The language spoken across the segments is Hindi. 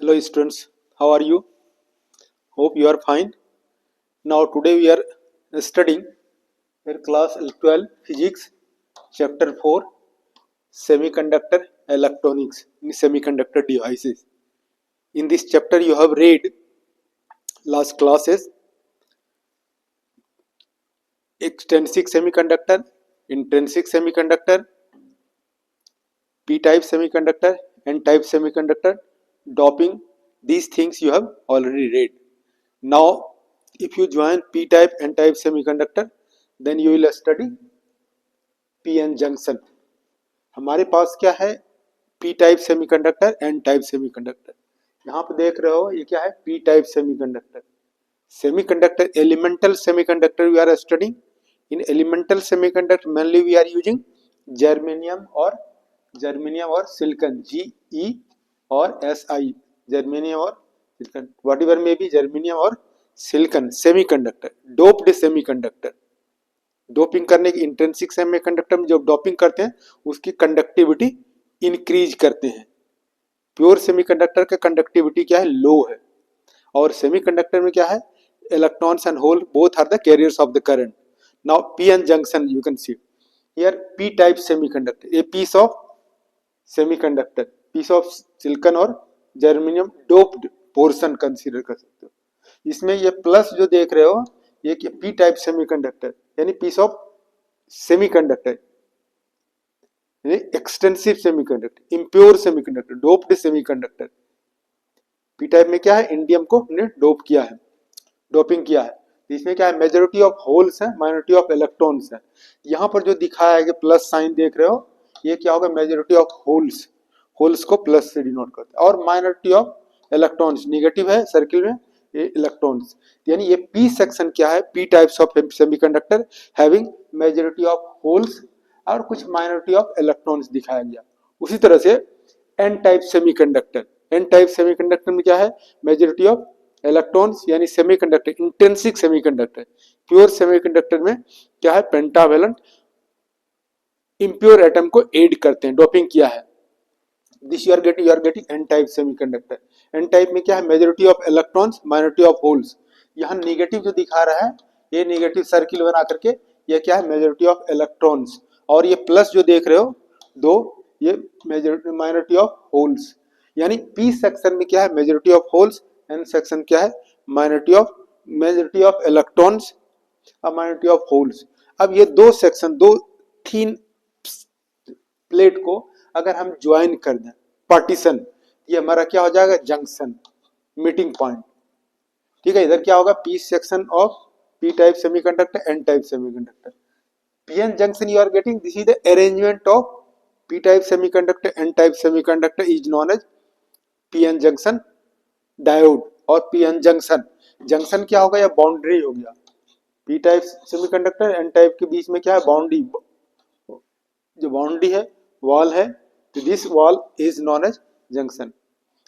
Hello students, how are you? Hope you are fine. Now today we are studying in class 12 physics chapter 4 semiconductor electronics in semiconductor devices. In this chapter you have read last classes extrinsic semiconductor, intrinsic semiconductor, p-type semiconductor, n-type semiconductor, doping. These things you have already read. Now if you join p-type n-type semiconductor, then you will study pn junction. हमारे पास क्या है p type semiconductor n type semiconductor. यहाँ पे देख रहे हो ये क्या है p type semiconductor. Semiconductor elemental semiconductor we are studying. In elemental semiconductor mainly we are using germanium और सिलिकॉन GE और SI. जर्मेनियम और सिलिकॉन वट एवर में भी जर्मेनियम और silicon semiconductor doped semiconductor. Doping करने की इंट्रिंसिक सेमीकंडक्टर में जब डोपिंग करते हैं उसकी कंडक्टिविटी इंक्रीज करते हैं. प्योर सेमीकंडक्टर का कंडक्टिविटी क्या है लो है. और सेमीकंडक्टर में क्या है electrons and hole both are the carriers of the current. Now PN junction you can see here P type semiconductor. A piece of semiconductor piece of silicon और जर्मेनियम डोप्ड पोर्शन कंसीडर कर सकते हो. इसमें ये प्लस जो देख रहे हो ये पी टाइप सेमीकंडक्टर यानी पीस ऑफ सेमीकंडक्टर यानी extensive semiconductor impure semiconductor doped semiconductor. P type में क्या है इंडियम को हमने डोप किया है डोपिंग किया है. इसमें क्या है मेजॉरिटी ऑफ होल्स है माइनॉरिटी ऑफ इलेक्ट्रॉन्स है. यहाँ पर जो दिखाया है कि प्लस साइन देख रहे हो ये क्या होगा मेजॉरिटी ऑफ होल्स को प्लस से डिनोट करते हैं और माइनॉरिटी ऑफ इलेक्ट्रॉन्स निगेटिव है सर्किल में ये इलेक्ट्रॉन्स. यानी ये पी सेक्शन क्या है P types of semiconductor having majority of holes और कुछ माइनॉरिटी ऑफ इलेक्ट्रॉन्स दिखाया गया. उसी तरह से एन टाइप सेमीकंडक्टर में क्या है मेजॉरिटी ऑफ इलेक्ट्रॉन्स यानी semiconductor intrinsic semiconductor. Pure semiconductor में क्या है पेंटावेलेंट इम्प्योर एटम को ऐड करते हैं डोपिंग किया है. This you are getting N type semiconductor. N type में क्या है majority of electrons minority of holes. यहाँ निगेटिव जो दिखा रहा है ये निगेटिव सर्किल बना करके ये क्या है मेजॉरिटी ऑफ इलेक्ट्रॉन्स और ये प्लस जो देख रहे हो दो ये मेजॉरिटी माइनॉरिटी ऑफ होल्स. यानी पी सेक्शन में क्या है majority of holes N section क्या है मेजॉरिटी ऑफ इलेक्ट्रॉन्स और माइनॉरिटी ऑफ होल्स. अब ये दो सेक्शन दो थीन प्लेट को अगर हम ज्वाइन कर दें पार्टीशन ये हमारा क्या हो जाएगा जंक्शन मीटिंग पॉइंट. ठीक है इधर क्या होगा P section of P type semiconductor N type semiconductor. PN junction you are getting this is the arrangement of P type semiconductor N type semiconductor is known as PN junction diode और पीएन जंक्शन क्या होगा या बाउंड्री हो गया. P type semiconductor N type के बीच में क्या है बाउंड्री जो बाउंड्री है वॉल है तो this wall is known as junction.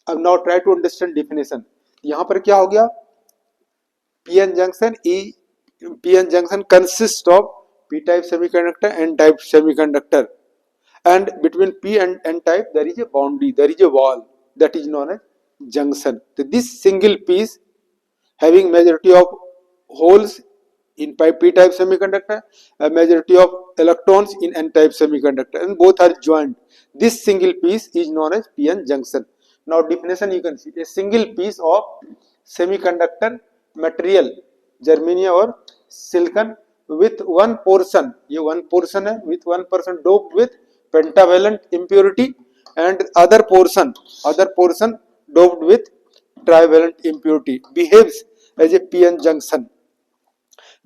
अब now try to understand definition. यहाँ पर क्या हो गया PN junction consist of P type semiconductor N type semiconductor and between p and n type there is a boundary there is a wall that is known as junction. So this single piece having majority of holes in p type semiconductor a majority of electrons in n type semiconductor and both are joined. This single piece is known as pn junction. Now definition you can see a single piece of semiconductor material germanium or silicon with one portion ये one portion है with 1% doped with pentavalent impurity and other portion doped with trivalent impurity behaves as a pn junction.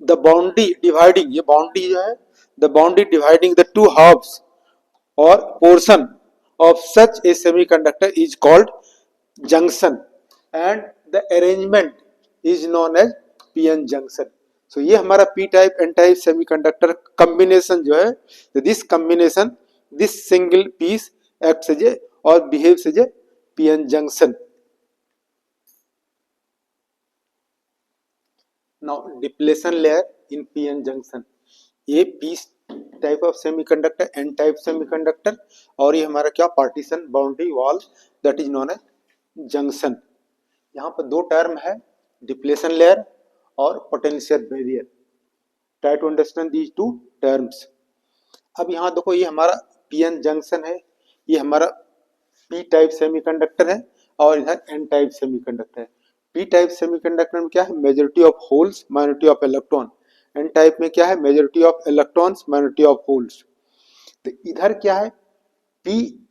The boundary dividing ये boundary जो है the boundary dividing the two halves or portion of such a semiconductor is called junction and the arrangement is known as pn junction. So ये हमारा p type n type semiconductor combination जो है this combination this single piece acts as a or behaves as a pn junction. Now depletion layer in pn junction. ये p type of semiconductor n type semiconductor और ये हमारा क्या partition boundary wall that is known as junction. यहाँ पर दो टर्म है, डिप्लेशन लेयर और potential barrier. Try to understand these two terms. अब यहाँ देखो, ये हमारा पीएन जंक्शन है, ये हमारा पी टाइप सेमीकंडक्टर है और इधर एन टाइप सेमीकंडक्टर है। पी टाइप सेमीकंडक्टर में क्या है, majority of holes minority of electron. N type में क्या है, majority of electrons minority of holes. तो इधर क्या है, पी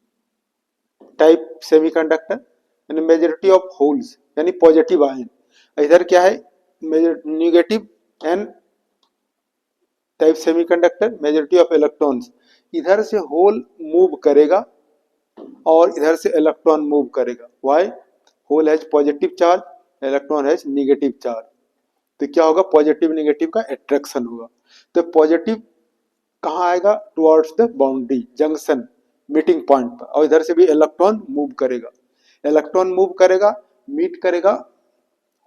टाइप सेमीकंडक्टर यानी मेजॉरिटी ऑफ होल्स यानी पॉजिटिव आयन। इधर क्या है, negative N type semiconductor majority of electrons. इधर से होल मूव करेगा और इधर से इलेक्ट्रॉन मूव करेगा। Why, hole has positive charge, electron has negative charge. तो क्या होगा, पॉजिटिव नेगेटिव का अट्रैक्शन होगा। तो पॉजिटिव कहाँ आएगा, towards the boundary junction meeting point पर, और इधर से भी इलेक्ट्रॉन मूव करेगा। इलेक्ट्रॉन मूव करेगा, मीट करेगा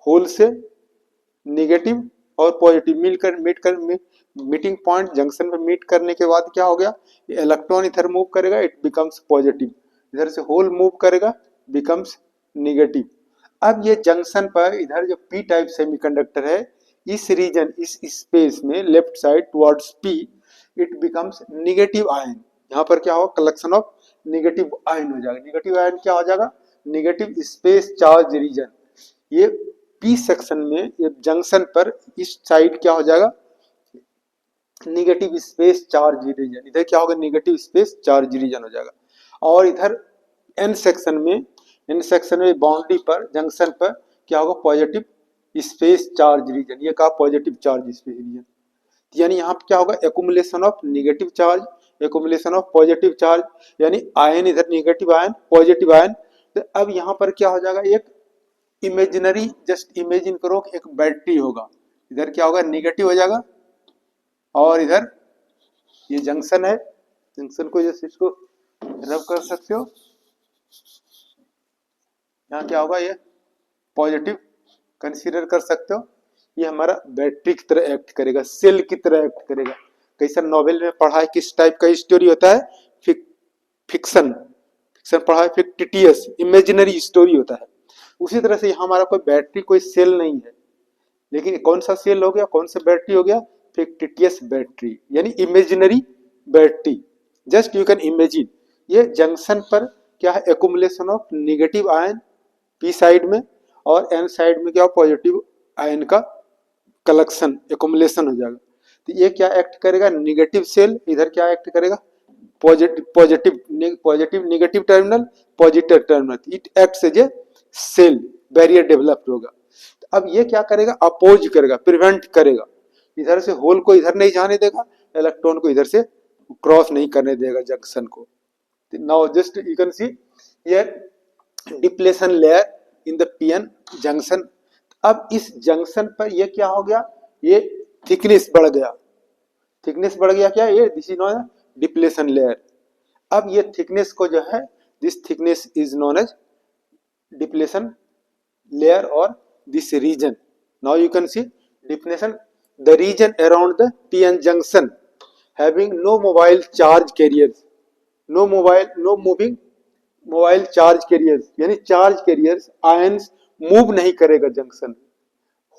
होल से, नेगेटिव और पॉजिटिव मीटिंग पॉइंट जंक्शन पे मीट करने के बाद क्या हो गया, इलेक्ट्रॉन इधर मूव करेगा, इट बिकम्स पॉजिटिव। इधर से होल मूव करेगा, बिकम्स नेगेटिव। अब ये जंक्शन पर इधर जो पी टाइप सेमीकंडक्टर है, इस रीजन इस स्पेस में left side towards P, it becomes negative ion. यहाँ पर क्या होगा, कलेक्शन ऑफ नेगेटिव आयन हो जाएगा। नेगेटिव आयन क्या हो जाएगा, नेगेटिव स्पेस चार्ज रीजन। ये पी सेक्शन में, ये जंक्शन पर इस साइड क्या हो जाएगा, नेगेटिव स्पेस चार्ज रीजन। इधर क्या होगा, नेगेटिव स्पेस चार्ज रीजन हो जाएगा। और इधर एन सेक्शन में बाउंड्री पर जंक्शन पर क्या होगा, पॉजिटिव स्पेस चार्ज रीजन। ये कहा पॉजिटिव चार्ज स्पेस रीजन। यानी यहाँ पे क्या होगा, accumulation of negative charge, accumulation of positive charge, यानी आयन इधर नेगेटिव आयन पॉजिटिव आयन। तो अब यहाँ पर क्या हो जाएगा, एक इमेजिनरी, जस्ट इमेजिन करो कि एक बैटरी होगा। इधर क्या होगा, नेगेटिव हो जाएगा और इधर ये जंक्शन है, जंक्शन को जैसे इसको रब कर सकते हो, यहाँ क्या होगा, ये पॉजिटिव कंसीडर कर सकते हो। ये हमारा बैटरी की तरह एक्ट करेगा, सेल की तरह एक्ट करेगा। कई सारे नॉवेल में पढ़ा है किस टाइप का स्टोरी होता है, फिक्शन पढ़ा है, फिक्टिटियस इमेजिनरी स्टोरी होता है। उसी तरह से हमारा कोई बैटरी कोई सेल नहीं है, लेकिन कौन सा सेल हो गया, कौन सा बैटरी हो गया, फिक्टिटियस बैटरी यानी imaginary battery. Just you can imagine. ये जंक्शन पर क्या है, accumulation of negative ion P side में और एन साइड में क्या पॉजिटिव आयन का कलेक्शन एकुमुलेशन हो जाएगा। तो ये क्या एक्ट करेगा, नेगेटिव सेल। इधर क्या एक्ट करेगा, positive negative terminal, positive terminal. It acts as a cell, barrier develop होगा। अब ये क्या करेगा, अपोज करेगा, प्रिवेंट करेगा। इधर से होल को इधर नहीं जाने देगा, इलेक्ट्रॉन को इधर से क्रॉस नहीं करने देगा जंक्शन को। Now just you can see here depletion layer in the PN junction. अब इस जंक्शन पर ये क्या हो गया, ये थिकनेस बढ़ गया। थिकनेस बढ़ गया क्या, ये this is known depletion layer. अब ये थिकनेस को जो है, this thickness is known as depletion layer or this region. Now you can see definition, the region around the PN junction having no mobile charge carriers, no moving mobile charge carriers, यानी charge carriers ions move नहीं करेगा जंक्शन,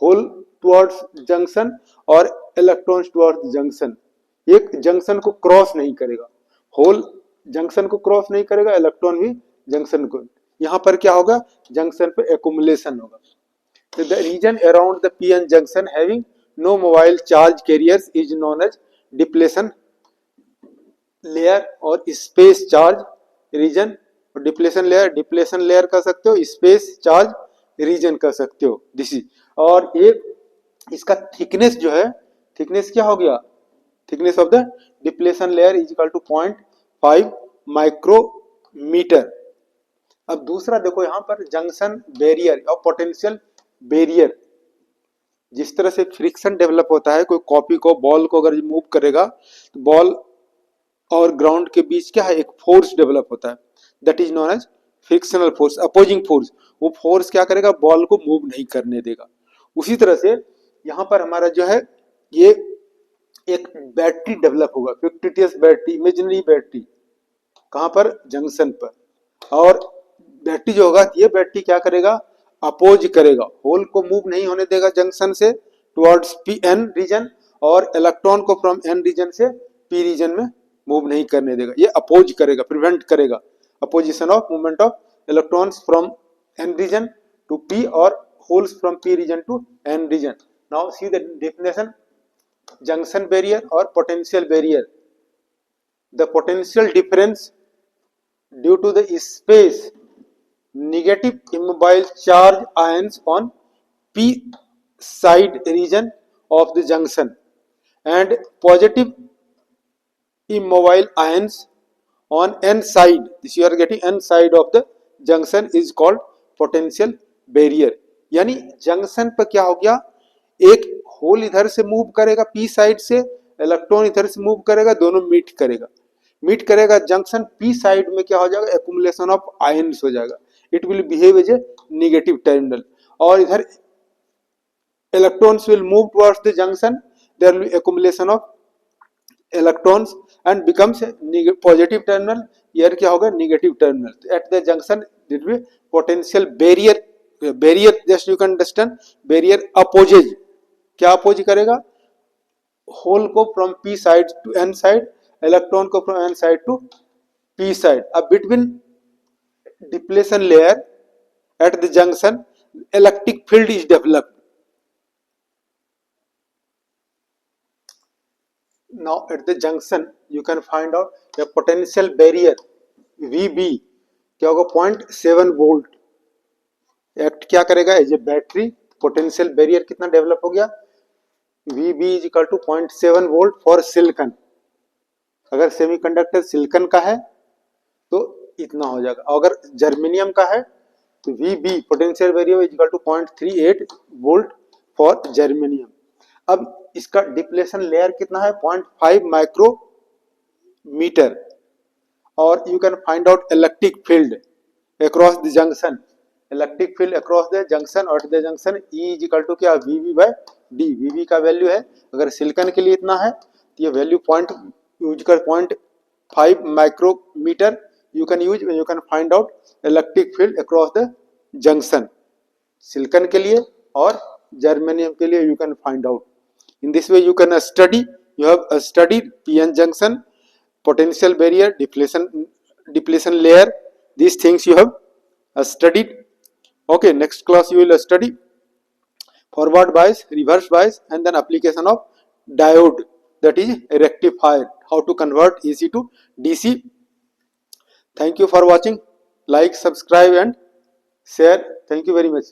होल टुवर्ड्स जंक्शन और इलेक्ट्रॉन्स टुवर्ड्स जंक्शन। एक जंक्शन को क्रॉस नहीं करेगा, होल जंक्शन को क्रॉस नहीं करेगा, इलेक्ट्रॉन भी जंक्शन को। यहाँ पर क्या होगा, जंक्शन पे एक्युमुलेशन होगा। तो the region around the PN junction having no mobile charge carriers is known as depletion layer और space charge region. Depletion layer कर सकते हो, स्पेस चार्ज रीजन कर सकते हो, दिस इज। और एक इसका थिकनेस जो है, थिकनेस क्या हो गया, thickness of the depletion layer is equal to 0.5 micrometer. अब दूसरा देखो, यहाँ पर जंक्शन बैरियर और पोटेंशियल बैरियर, जिस तरह से फ्रिक्शन डेवलप होता है, कोई कॉपी को बॉल को अगर मूव करेगा तो बॉल और ग्राउंड के बीच क्या है, एक फोर्स डेवलप होता है, that is known as frictional force, opposing force. वो फोर्स क्या करेगा, बॉल को मूव नहीं करने देगा। उसी तरह से यहाँ पर हमारा जो है, ये एक बैटरी डेवलप होगा, फिक्टिटियस बैटरी, इमेजिनरी बैटरी, कहाँ पर, जंक्शन पर। और बैटरी जो होगा, ये बैटरी क्या करेगा, अपोज करेगा, होल को मूव नहीं होने देगा जंक्शन से टुवर्ड्स पी एन रीजन, और इलेक्ट्रॉन को फ्रॉम एन रीजन से पी रीजन में मूव नहीं करने देगा, ये अपोज करेगा, प्रिवेंट करेगा, opposition of movement of electrons from N region to P और holes from P region to N region. Now see the definition, junction barrier or potential barrier. The potential difference due to the space negative immobile charge ions on p side region of the junction and positive immobile ions on n side, this you are getting n side of the junction is called potential barrier. यानी जंक्शन पर क्या हो गया, एक होल इधर से मूव करेगा पी साइड से, इलेक्ट्रॉन इधर से मूव करेगा, दोनों मीट करेगा जंक्शन पी साइड में क्या हो जाएगा, एक्युमुलेशन ऑफ आयंस हो जाएगा, it will behave as a negative terminal, और इधर electrons will move towards the junction, there will be accumulation of electrons and becomes positive terminal, यार क्या होगा, negative terminal. At the junction it will potential barrier, barrier just you can understand, barrier opposes, क्या अपोज करेगा, होल को from P side to N side, electron को from N side to P side. अब between depletion layer at the junction electric field is developed. Now at the junction you can find out the potential barrier VB क्या होगा, 0.7 वोल्ट एक्ट क्या करेगा as a battery. Potential barrier कितना डेवलप हो गया, VB is equal to 0.7 volt for silicon. अगर सेमीकंडक्टर सिलिकॉन का है तो इतना हो जाएगा, अगर जर्मेनियम का है तो VB potential barrier is equal to 0.38 volt for germanium. अब इसका डिप्लेशन लेयर कितना है, 0.5 माइक्रोमीटर, और you can find out electric field across the junction, electric field across the junction, और the junction E is equal to क्या, VB बाय D. VB का वैल्यू है, अगर सिलिकॉन के लिए इतना है तो ये वैल्यू पॉइंट यूज कर 0.5 micrometer you can use, you can find out electric field across the junction, silicon के लिए और जर्मेनियम के लिए you can find out. In this way you can study, you have studied PN junction, potential barrier, depletion layer, these things you have studied. Okay, next class you will study forward bias, reverse bias, and then application of diode, that is rectifier, how to convert AC to DC. Thank you for watching. Like, subscribe and share. Thank you very much.